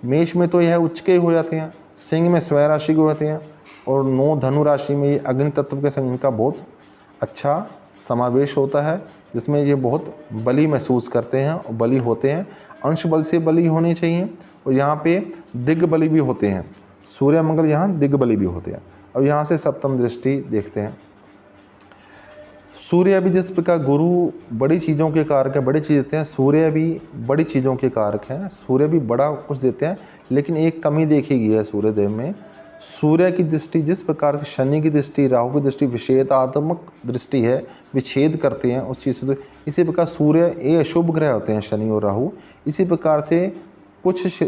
मेष में तो यह उच्च के हो जाते हैं, सिंह में स्वयं राशि के होते हैं और 9 धनु राशि में ये अग्नि तत्व के संग इनका बहुत अच्छा समावेश होता है, जिसमें ये बहुत बली महसूस करते हैं और बली होते हैं। अंश बल से बली होनी चाहिए और यहाँ पे दिग्ग बली भी होते हैं, सूर्य मंगल यहाँ दिग्ग बली भी होते हैं। अब यहाँ से सप्तम दृष्टि देखते हैं। सूर्य भी जिस प्रकार गुरु बड़ी चीज़ों के कारक है, बड़ी चीज़ देते हैं, सूर्य भी बड़ी चीज़ों के कारक हैं। सूर्य भी बड़ा कुछ देते हैं, लेकिन एक कमी देखी गई है सूर्य देव में। सूर्य की दृष्टि जिस प्रकार की शनि की दृष्टि, राहु की दृष्टि विषेदात्मक दृष्टि है, विच्छेद करते हैं उस चीज़ से। तो इसी प्रकार सूर्य ये अशुभ ग्रह होते हैं शनि और राहु। इसी प्रकार से कुछ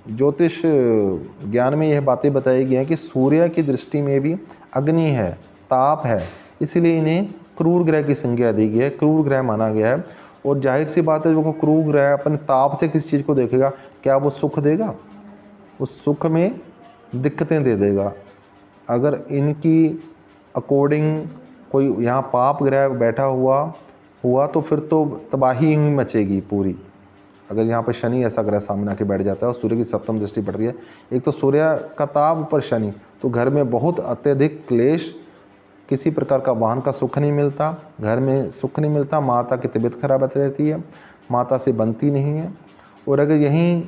ज्योतिष ज्ञान में यह बातें बताई गई हैं कि सूर्य की दृष्टि में भी अग्नि है, ताप है, इसलिए इन्हें क्रूर ग्रह की संज्ञा दी गई है, क्रूर ग्रह माना गया है। और जाहिर सी बात है, जो क्रूर ग्रह अपने ताप से किसी चीज़ को देखेगा, क्या वो सुख देगा? उस सुख में दिक्कतें दे देगा। अगर इनकी अकॉर्डिंग कोई यहाँ पाप ग्रह बैठा हुआ तो फिर तो तबाही ही मचेगी पूरी। अगर यहाँ पर शनि ऐसा ग्रह सामने आके बैठ जाता है और सूर्य की सप्तम दृष्टि पड़ रही है, एक तो सूर्य का ताप ऊपर शनि, तो घर में बहुत अत्यधिक क्लेश, किसी प्रकार का वाहन का सुख नहीं मिलता, घर में सुख नहीं मिलता, माता की तबीयत खराब रहती है, माता से बनती नहीं है। और अगर यहीं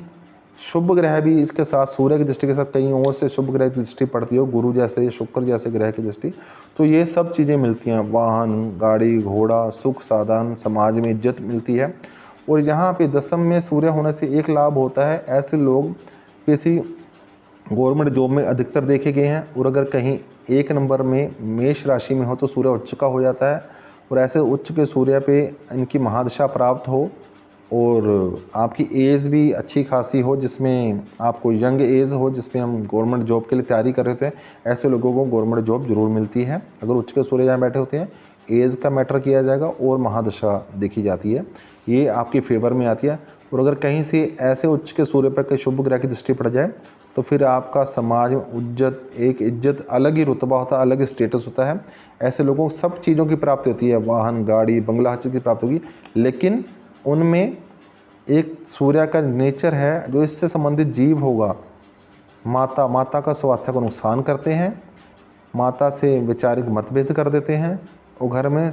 शुभ ग्रह भी इसके साथ सूर्य की दृष्टि के साथ कहीं और से शुभ ग्रह की दृष्टि पड़ती हो, गुरु जैसे, शुक्र जैसे ग्रह की दृष्टि, तो ये सब चीज़ें मिलती हैं, वाहन, गाड़ी, घोड़ा, सुख साधन, समाज में इज्जत मिलती है। और यहाँ पे दसम में सूर्य होने से एक लाभ होता है, ऐसे लोग किसी गवर्नमेंट जॉब में अधिकतर देखे गए हैं। और अगर कहीं एक नंबर में मेष राशि में हो तो सूर्य उच्च का हो जाता है, और ऐसे उच्च के सूर्य पे इनकी महादशा प्राप्त हो और आपकी एज भी अच्छी खासी हो, जिसमें आपको यंग एज हो, जिसमें हम गवर्नमेंट जॉब के लिए तैयारी कर रहे थे, ऐसे लोगों को गवर्नमेंट जॉब जरूर मिलती है। अगर उच्च के सूर्य जहाँ बैठे होते हैं, एज का मैटर किया जाएगा और महादशा देखी जाती है, ये आपके फेवर में आती है। और अगर कहीं से ऐसे उच्च के सूर्य पर कोई शुभ ग्रह की दृष्टि पड़ जाए तो फिर आपका समाज में इज्जत अलग ही रुतबा होता है, अलग ही स्टेटस होता है। ऐसे लोगों को सब चीज़ों की प्राप्ति होती है, वाहन, गाड़ी, बंगला, हर चीज़ की प्राप्ति होगी, लेकिन उनमें एक सूर्य का नेचर है जो इससे संबंधित जीव होगा, माता का स्वास्थ्य को नुकसान करते हैं, माता से वैचारिक मतभेद कर देते हैं और घर में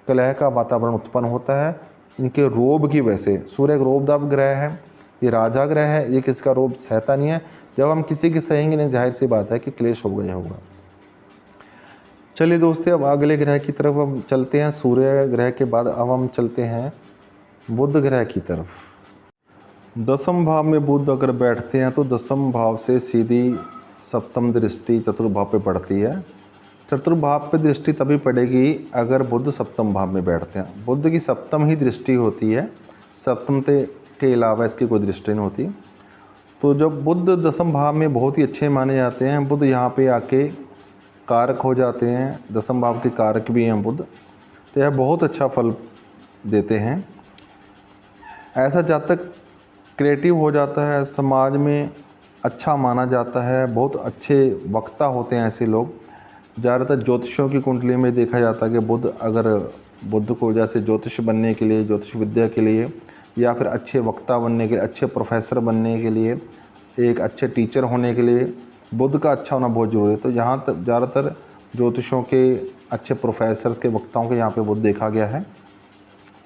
कलह का वातावरण उत्पन्न होता है इनके रोब की वजह से। सूर्य एक रोबदार ग्रह है, ये राजा ग्रह है, ये किसका रोब सहता नहीं है। जब हम किसी की सहेंगे नहीं, जाहिर सी बात है कि क्लेश हो गया होगा। चलिए दोस्तों, अब अगले ग्रह की तरफ हम चलते हैं। सूर्य ग्रह के बाद अब हम चलते हैं बुध ग्रह की तरफ। दसम भाव में बुध अगर बैठते हैं तो दसम भाव से सीधी सप्तम दृष्टि चतुर्थ भाव पे पड़ती है। चतुर्थ भाव पे दृष्टि तभी पड़ेगी अगर बुध सप्तम भाव में बैठते हैं। बुध की सप्तम ही दृष्टि होती है, सप्तम के अलावा इसकी कोई दृष्टि नहीं होती। तो जब बुध दसम भाव में बहुत ही अच्छे माने जाते हैं, बुध यहाँ पे आके कारक हो जाते हैं, दसम भाव के कारक भी हैं बुध, तो यह बहुत अच्छा फल देते हैं। ऐसा जातक क्रिएटिव हो जाता है, समाज में अच्छा माना जाता है, बहुत अच्छे वक्ता होते हैं ऐसे लोग। ज़्यादातर ज्योतिषों की कुंडली में देखा जाता है कि बुध को जैसे ज्योतिष बनने के लिए, ज्योतिष विद्या के लिए, या फिर अच्छे वक्ता बनने के लिए, अच्छे प्रोफेसर बनने के लिए, एक अच्छे टीचर होने के लिए बुध का अच्छा होना बहुत ज़रूरी है। तो यहाँ तक ज़्यादातर ज्योतिषों के अच्छे प्रोफेसर्स के वक्ताओं के यहाँ पे बुध देखा गया है,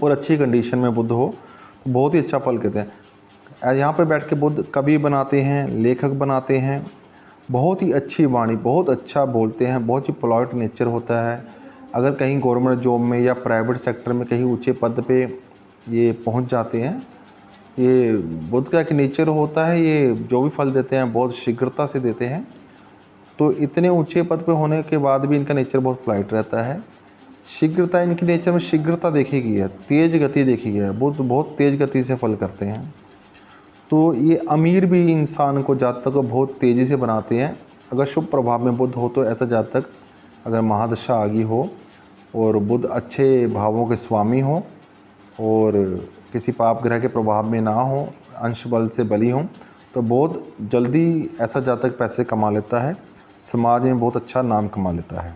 और अच्छी कंडीशन में बुध हो तो बहुत ही अच्छा फल कहते हैं। यहाँ पे बैठ के बुध कवि बनाते हैं, लेखक बनाते हैं, बहुत ही अच्छी वाणी, बहुत अच्छा बोलते हैं, बहुत ही पोलाइट नेचर होता है। अगर कहीं गवर्नमेंट जॉब में या प्राइवेट सेक्टर में कहीं ऊंचे पद पे ये पहुंच जाते हैं, ये बुध का एक नेचर होता है, ये जो भी फल देते हैं बहुत शीघ्रता से देते हैं। तो इतने ऊंचे पद पे होने के बाद भी इनका नेचर बहुत पोलाइट रहता है। शीघ्रता, इनकी नेचर में शीघ्रता देखी गई है, तेज़ गति देखी गई है, बुध बहुत तेज़ गति से फल करते हैं। तो ये अमीर भी इंसान को जातक को बहुत तेज़ी से बनाते हैं। अगर शुभ प्रभाव में बुध हो तो ऐसा जातक, अगर महादशा आ गई हो और बुध अच्छे भावों के स्वामी हो और किसी पाप ग्रह के प्रभाव में ना हो, अंश बल से बली हो, तो बहुत जल्दी ऐसा जातक पैसे कमा लेता है, समाज में बहुत अच्छा नाम कमा लेता है।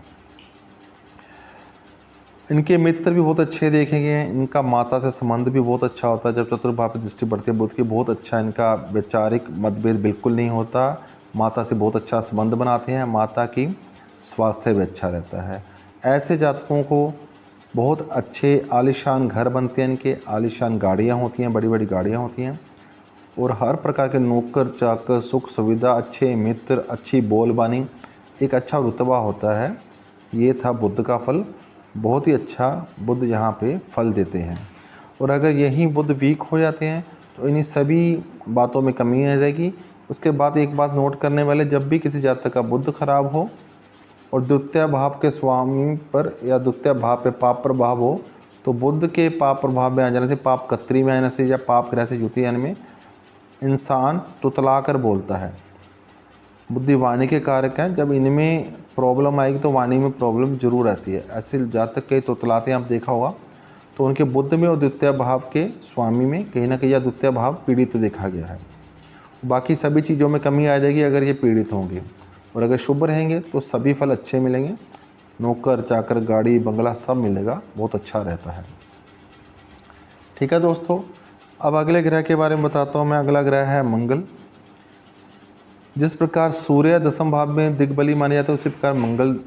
इनके मित्र भी बहुत अच्छे देखे गए हैं, इनका माता से संबंध भी बहुत अच्छा होता है। जब चतुर्थ भाव पे दृष्टि पड़ती है बुध की, बहुत अच्छा इनका वैचारिक मतभेद बिल्कुल नहीं होता, माता से बहुत अच्छा संबंध बनाते हैं, माता की स्वास्थ्य भी अच्छा रहता है। ऐसे जातकों को बहुत अच्छे आलीशान घर बनते हैं, इनके आलीशान गाड़ियाँ होती हैं, बड़ी बड़ी गाड़ियाँ होती हैं, और हर प्रकार के नौकर चाकर, सुख सुविधा, अच्छे मित्र, अच्छी बोलबानी, एक अच्छा रुतबा होता है। ये था बुध का फल। बहुत ही अच्छा बुध यहाँ पे फल देते हैं। और अगर यही बुध वीक हो जाते हैं तो इन्हीं सभी बातों में कमी आ जाएगी। उसके बाद एक बात नोट करने वाले, जब भी किसी जातक का बुध खराब हो और द्वितीय भाव के स्वामी पर या द्वितीय भाव पे पाप प्रभाव हो, तो बुध के पाप प्रभाव में आ जाने से, पाप कत्री में आने से या पाप ग्रह से युति आने में इंसान तुतला कर बोलता है। बुद्धि वाणी के कारक हैं, जब इनमें प्रॉब्लम आएगी तो वाणी में प्रॉब्लम जरूर आती है। ऐसे जातक कई तुतलाते हैं, आप देखा होगा, तो उनके बुद्ध में और द्वितीय भाव के स्वामी में कहीं ना कहीं या द्वितीय भाव पीड़ित देखा गया है। बाकी सभी चीज़ों में कमी आ जाएगी अगर ये पीड़ित होंगे, और अगर शुभ रहेंगे तो सभी फल अच्छे मिलेंगे। नौकर चाकर, गाड़ी बंगला सब मिलेगा, बहुत अच्छा रहता है। ठीक है दोस्तों, अब अगले ग्रह के बारे में बताता हूँ मैं। अगला ग्रह है मंगल। जिस प्रकार सूर्य दसम भाव में दिग्बली माने जाते हैं, उसी प्रकार मंगल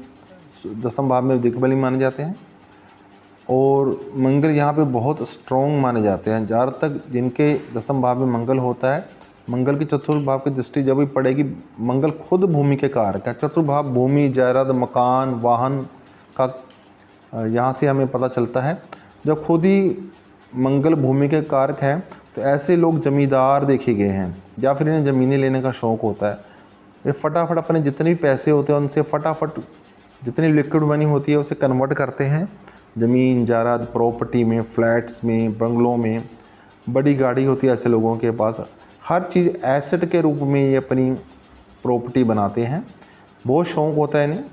दसम भाव में दिग्बली माने जाते हैं। और मंगल यहाँ पे बहुत स्ट्रॉन्ग माने जाते हैं। ज़्यादातर तक जिनके दसम भाव में मंगल होता है, मंगल की चतुर्थ भाव की दृष्टि जब भी पड़ेगी, मंगल खुद भूमि के कारक है। चतुर्थ भाव भूमि, जायदाद, मकान, वाहन का यहाँ से हमें पता चलता है। जब खुद ही मंगल भूमि के कारक हैं तो ऐसे लोग जमींदार देखे गए हैं, या फिर इन्हें ज़मीनें लेने का शौक़ होता है। वे फटाफट अपने जितने भी पैसे होते हैं उनसे फटाफट जितनी लिक्विड मनी होती है उसे कन्वर्ट करते हैं ज़मीन, जायदाद, प्रॉपर्टी में, फ्लैट्स में, बंगलों में। बड़ी गाड़ी होती है ऐसे लोगों के पास, हर चीज़ एसेट के रूप में ये अपनी प्रॉपर्टी बनाते हैं। बहुत शौक़ होता है इन्हें।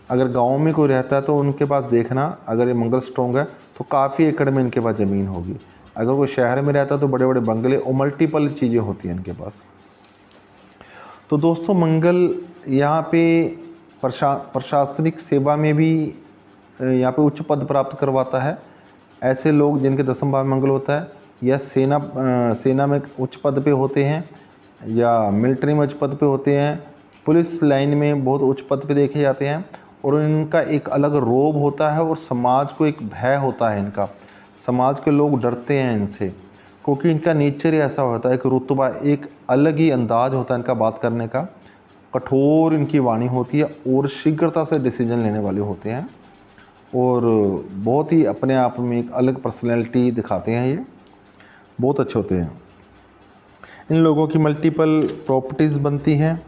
अगर गांव में कोई रहता है तो उनके पास देखना, अगर ये मंगल स्ट्रॉन्ग है तो काफ़ी एकड़ में इनके पास ज़मीन होगी। अगर कोई शहर में रहता है तो बड़े बड़े बंगले और मल्टीपल चीज़ें होती हैं इनके पास। तो दोस्तों, मंगल यहाँ पे प्रशासनिक सेवा में भी यहाँ पे उच्च पद प्राप्त करवाता है। ऐसे लोग जिनके दसम भाव में मंगल होता है, या सेना में उच्च पद पे होते हैं, या मिलिट्री में उच्च पद पे होते हैं, पुलिस लाइन में बहुत उच्च पद पे देखे जाते हैं। और इनका एक अलग रोब होता है और समाज को एक भय होता है इनका। समाज के लोग डरते हैं इनसे, क्योंकि इनका नेचर ही ऐसा होता है, एक रुतबा, एक अलग ही अंदाज होता है इनका बात करने का। कठोर इनकी वाणी होती है और शीघ्रता से डिसीजन लेने वाले होते हैं, और बहुत ही अपने आप में एक अलग पर्सनैलिटी दिखाते हैं। ये बहुत अच्छे होते हैं। इन लोगों की मल्टीपल प्रॉपर्टीज़ बनती हैं।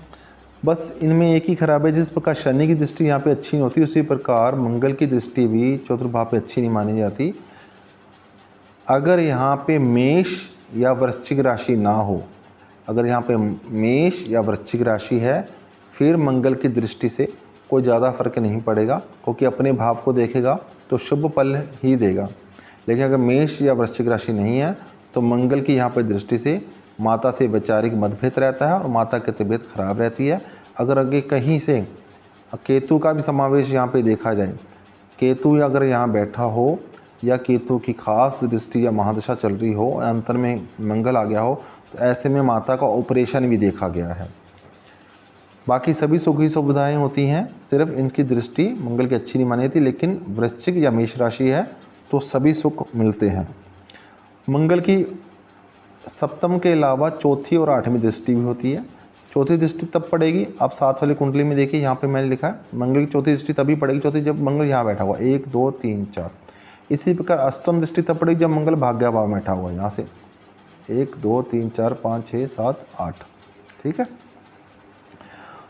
बस इनमें एक ही खराब है, जिस प्रकार शनि की दृष्टि यहाँ पे अच्छी नहीं होती, उसी प्रकार मंगल की दृष्टि भी चतुर्थ भाव पे अच्छी नहीं मानी जाती। अगर यहाँ पे मेष या वृश्चिक राशि ना हो, अगर यहाँ पे मेष या वृश्चिक राशि है, फिर मंगल की दृष्टि से कोई ज़्यादा फर्क नहीं पड़ेगा, क्योंकि अपने भाव को देखेगा तो शुभ फल ही देगा। लेकिन अगर मेष या वृश्चिक राशि नहीं है तो मंगल की यहाँ पर दृष्टि से माता से वैचारिक मतभेद रहता है और माता की तबीयत खराब रहती है। अगर आगे कहीं से केतु का भी समावेश यहाँ पे देखा जाए, केतु अगर यहाँ बैठा हो, या केतु की खास दृष्टि या महादशा चल रही हो, अंतर में मंगल आ गया हो, तो ऐसे में माता का ऑपरेशन भी देखा गया है। बाकी सभी सुखी सुविधाएं होती हैं, सिर्फ इनकी दृष्टि मंगल की अच्छी नहीं मानी जाती। लेकिन वृश्चिक या मेष राशि है तो सभी सुख मिलते हैं। मंगल की सप्तम के अलावा चौथी और आठवीं दृष्टि भी होती है। चौथी दृष्टि तब पड़ेगी, आप साथ वाली कुंडली में देखिए, यहाँ पे मैंने लिखा है मंगल की चौथी दृष्टि तभी पड़ेगी, चौथी जब मंगल यहाँ बैठा हुआ, 1 2 3 4। इसी प्रकार अष्टम दृष्टि तब पड़ेगी जब मंगल भाग्य भाव में बैठा हुआ है, यहाँ से 1 2 3 4 5 6 7 8। ठीक है,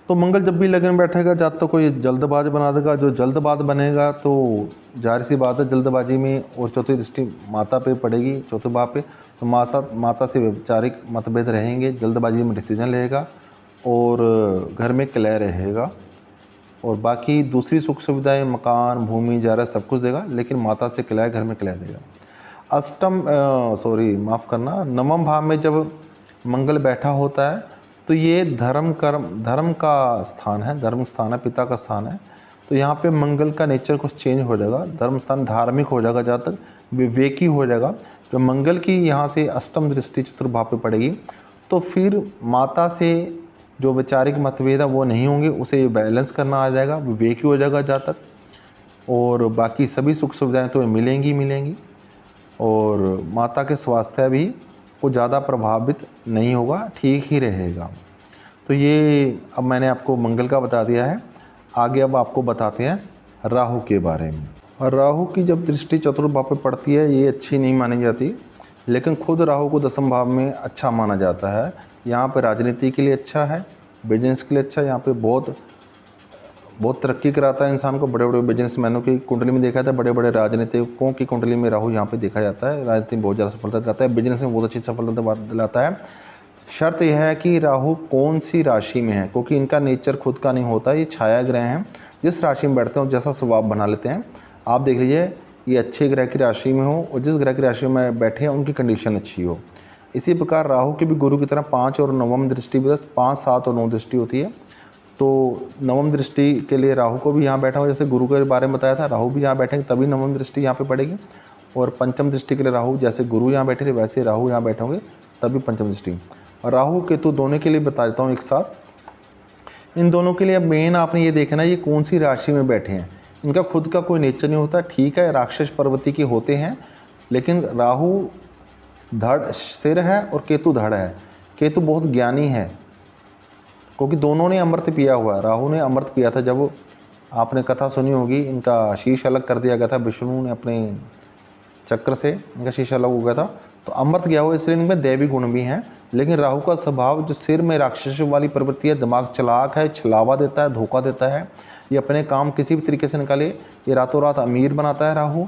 तो मंगल जब भी लगन में बैठेगा, या तो कोई जल्दबाज बना देगा। जो जल्दबाज बनेगा तो जाहिर सी बात है जल्दबाजी में, और चौथी दृष्टि माता पे पड़ेगी, चौथे भाव पे, तो माता से वैचारिक मतभेद रहेंगे, जल्दबाजी में डिसीजन लेगा और घर में कलह रहेगा। और बाकी दूसरी सुख सुविधाएं, मकान, भूमि, जायदाद सब कुछ देगा, लेकिन माता से कलह, घर में कलह देगा। नवम भाव में जब मंगल बैठा होता है तो ये धर्म का स्थान है, धर्म स्थान है, पिता का स्थान है। तो यहाँ पे मंगल का नेचर कुछ चेंज हो जाएगा, धर्म स्थान धार्मिक हो जाएगा, जहाँ तक विवेकी हो जाएगा। तो मंगल की यहाँ से अष्टम दृष्टि चतुर्थ भाव पे पड़ेगी, तो फिर माता से जो वैचारिक मतभेद है वो नहीं होंगे, उसे बैलेंस करना आ जाएगा, विवेकी हो जाएगा जहाँ तक। और बाकी सभी सुख सुविधाएं तो मिलेंगी। और माता के स्वास्थ्य भी को ज़्यादा प्रभावित नहीं होगा, ठीक ही रहेगा। तो ये अब मैंने आपको मंगल का बता दिया है। आगे अब आपको बताते हैं राहु के बारे में। और राहु की जब दृष्टि चतुर्थ भाव पे पड़ती है ये अच्छी नहीं मानी जाती, लेकिन खुद राहु को दसम भाव में अच्छा माना जाता है। यहाँ पे राजनीति के लिए अच्छा है, बिजनेस के लिए अच्छा है। यहाँ पे बहुत तरक्की कराता है इंसान को। बड़े बड़े बिजनेसमैनों की कुंडली में देखा जाता है, बड़े बड़े राजनीतिकों की कुंडली में राहु यहाँ पे देखा जाता है। राजनीति में बहुत ज़्यादा सफलता दिलाता है, बिजनेस में बहुत अच्छी सफलता दिलाता है। शर्त यह है कि राहु कौन सी राशि में है, क्योंकि इनका नेचर खुद का नहीं होता, ये छाया ग्रह हैं। जिस राशि में बैठते हैं जैसा स्वभाव बना लेते हैं। आप देख लीजिए, ये अच्छे ग्रह की राशि में हो और जिस ग्रह की राशि में बैठे हैं उनकी कंडीशन अच्छी हो। इसी प्रकार राहु की भी गुरु की तरह 5 और 9वीं दृष्टि भी 5, 7 और 9 दृष्टि होती है। तो 9वीं दृष्टि के लिए राहु को भी यहाँ बैठा हो, जैसे गुरु के बारे में बताया था, राहु भी यहाँ बैठेंगे तभी 9वीं दृष्टि यहाँ पे पड़ेगी। और पंचम दृष्टि के लिए राहु, जैसे गुरु यहाँ बैठे थे वैसे राहु यहाँ बैठे होंगे तभी पंचम दृष्टि। और राहु केतु दोनों के लिए बता देता हूँ एक साथ। इन दोनों के लिए अब मेन आपने ये देखना है ये कौन सी राशि में बैठे हैं। इनका खुद का कोई नेचर नहीं होता, ठीक है राक्षस प्रवृत्ति के होते हैं, लेकिन राहु धड़ सिर है और केतु धड़ है। केतु बहुत ज्ञानी है, क्योंकि दोनों ने अमृत पिया हुआ है। राहु ने अमृत पिया था, जब आपने कथा सुनी होगी, इनका शीश अलग कर दिया गया था विष्णु ने अपने चक्र से, इनका शीश अलग हो गया था, तो अमृत गया हुआ, इसलिए इनमें दैवी गुण भी हैं। लेकिन राहु का स्वभाव जो सिर में राक्षस वाली प्रवृत्ति है, दिमाग चलाक है, छलावा देता है, धोखा देता है। ये अपने काम किसी भी तरीके से निकाले, ये रातों रात अमीर बनाता है। राहु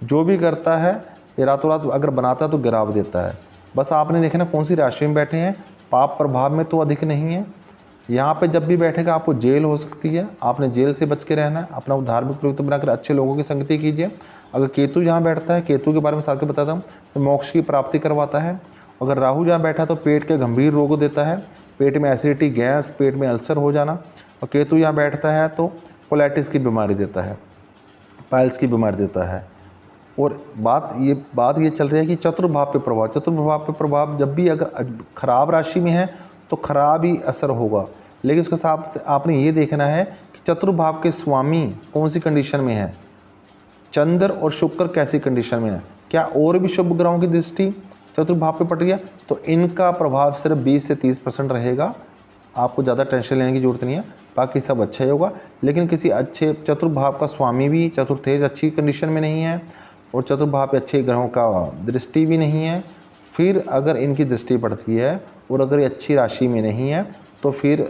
जो भी करता है ये रातों रात अगर बनाता है तो गिराव देता है। बस आपने देखना कौन सी राशि में बैठे हैं। पाप प्रभाव में तो अधिक नहीं है। यहाँ पे जब भी बैठेगा आपको जेल हो सकती है, आपने जेल से बच के रहना है। अपना धार्मिक प्रवृत्ति बनाकर अच्छे लोगों की संगति कीजिए। अगर केतु यहाँ बैठता है, केतु के बारे में साथ के बताता हूँ, तो मोक्ष की प्राप्ति करवाता है। अगर राहु जहाँ बैठा तो पेट के गंभीर रोग देता है, पेट में एसिडिटी, गैस, पेट में अल्सर हो जाना। और केतु यहाँ बैठता है तो कोलाइटिस की बीमारी देता है, पाइल्स की बीमारी देता है। और बात ये चल रही है कि चतुर्भाव पे प्रभाव, चतुर्भाव पे प्रभाव जब भी अगर खराब राशि में है तो खराब ही असर होगा। लेकिन उसके साथ आपने ये देखना है कि चतुर्भाव के स्वामी कौन सी कंडीशन में है, चंद्र और शुक्र कैसी कंडीशन में है, क्या और भी शुभ ग्रहों की दृष्टि चतुर्भाव पे पड़ रही है, तो इनका प्रभाव सिर्फ 20 से 30% रहेगा। आपको ज़्यादा टेंशन लेने की जरूरत नहीं है, बाकी सब अच्छा ही होगा। लेकिन किसी अच्छे चतुर्भाव का स्वामी भी चतुर्थेज अच्छी कंडीशन में नहीं है और चतुर्भाव पे अच्छे ग्रहों का दृष्टि भी नहीं है, फिर अगर इनकी दृष्टि पड़ती है और अगर ये अच्छी राशि में नहीं है तो फिर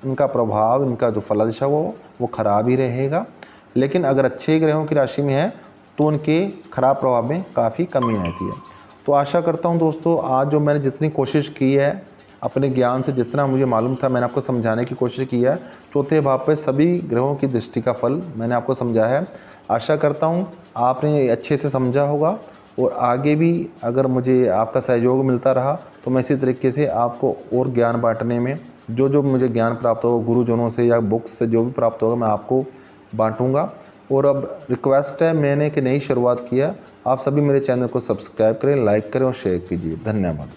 इनका प्रभाव, इनका जो फलदिशा वो खराब ही रहेगा। लेकिन अगर अच्छे ग्रहों की राशि में है तो उनके खराब प्रभाव में काफ़ी कमी आती है। तो आशा करता हूँ दोस्तों, आज जो मैंने जितनी कोशिश की है अपने ज्ञान से, जितना मुझे मालूम था मैंने आपको समझाने की कोशिश की है। चौथे भाव पे सभी ग्रहों की दृष्टि का फल मैंने आपको समझाया है। आशा करता हूँ आपने अच्छे से समझा होगा और आगे भी अगर मुझे आपका सहयोग मिलता रहा तो मैं इसी तरीके से आपको और ज्ञान बांटने में, जो मुझे ज्ञान प्राप्त होगा गुरुजनों से या बुक्स से जो भी प्राप्त होगा मैं आपको बांटूंगा। और अब रिक्वेस्ट है, मैंने कि नई शुरुआत किया, आप सभी मेरे चैनल को सब्सक्राइब करें, लाइक करें और शेयर कीजिए। धन्यवाद।